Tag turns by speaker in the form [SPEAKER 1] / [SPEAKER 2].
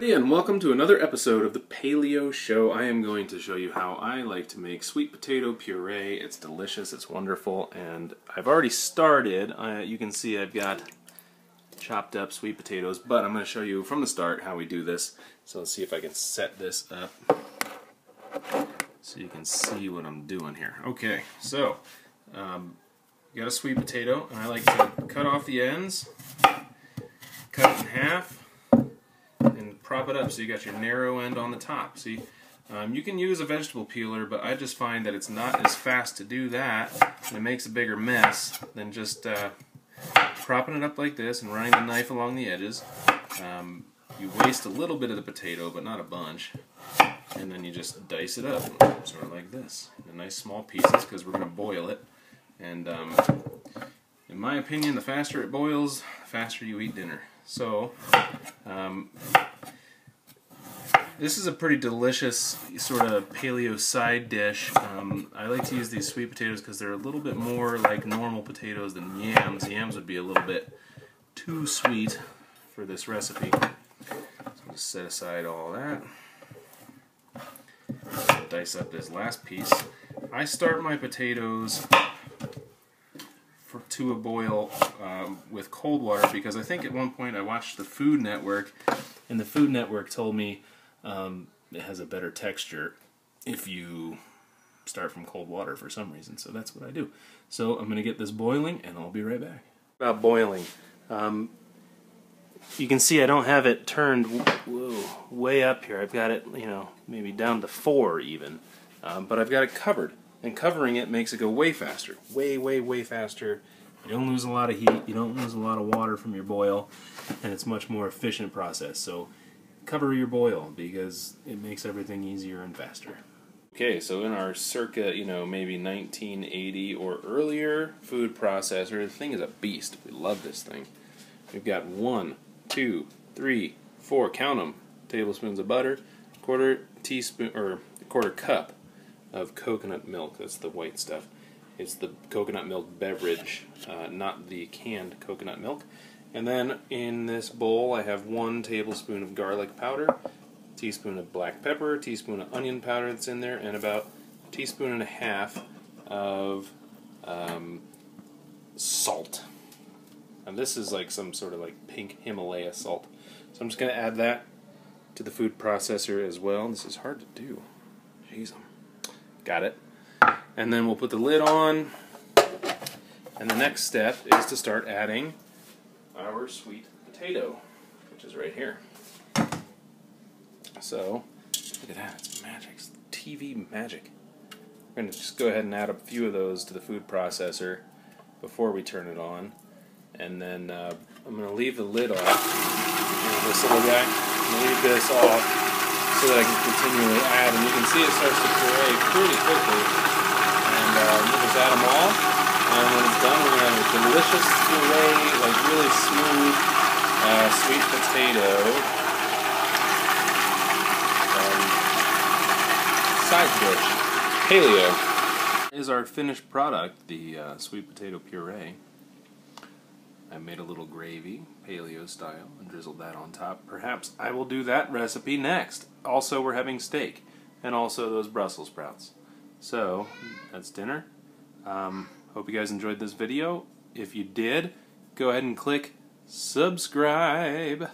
[SPEAKER 1] Hey, and welcome to another episode of the Paleo Show. I am going to show you how I like to make sweet potato puree. It's delicious, it's wonderful, and I've already started. You can see I've got chopped up sweet potatoes, but I'm going to show you from the start how we do this. So let's see if I can set this up so you can see what I'm doing here. Okay, so you got a sweet potato, and I like to cut off the ends, cut it in half, and prop it up so you got your narrow end on the top. See, you can use a vegetable peeler, but I just find that it's not as fast to do that, and it makes a bigger mess than just propping it up like this and running the knife along the edges. You waste a little bit of the potato, but not a bunch, and then you just dice it up, sort of like this, in nice small pieces, because we're going to boil it. And in my opinion, the faster it boils, the faster you eat dinner. So, this is a pretty delicious sort of paleo side dish. I like to use these sweet potatoes because they're a little bit more like normal potatoes than yams. Yams would be a little bit too sweet for this recipe. So I'll just set aside all that. Dice up this last piece. I start my potatoes to a boil with cold water because I think at one point I watched the Food Network, and the Food Network told me it has a better texture if you start from cold water for some reason, so that's what I do. So I'm going to get this boiling and I'll be right back. About boiling, you can see I don't have it turned way up here. I've got it, maybe down to 4 even, but I've got it covered. And covering it makes it go way faster. Way faster. You don't lose a lot of heat, you don't lose a lot of water from your boil, and it's a much more efficient process. So cover your boil because it makes everything easier and faster. Okay, so in our circa, maybe 1980 or earlier food processor, the thing is a beast. We love this thing. We've got 1, 2, 3, 4, count them, tablespoons of butter, quarter cup of coconut milk. That's the white stuff. It's the coconut milk beverage, not the canned coconut milk. And then in this bowl I have 1 tablespoon of garlic powder, a teaspoon of black pepper, a teaspoon of onion powder that's in there, and about a teaspoon and a half of salt. And this is like some sort of like pink Himalaya salt. So I'm just going to add that to the food processor as well. This is hard to do. Jeez. Got it. And then we'll put the lid on, and the next step is to start adding our sweet potato, which is right here. So, look at that, it's magic, it's TV magic. We're going to just go ahead and add a few of those to the food processor before we turn it on, and then I'm going to leave the lid off, this little guy, I'm going to leave this off so that I can continually add, and you can see it starts to puree pretty quickly. And we'll just add them all, and when it's done, we're going to have a delicious puree, like really smooth sweet potato side dish. Paleo is our finished product, the sweet potato puree. I made a little gravy, paleo style, and drizzled that on top. Perhaps I will do that recipe next. Also, we're having steak, and also those Brussels sprouts. So, that's dinner. Hope you guys enjoyed this video. If you did, go ahead and click subscribe.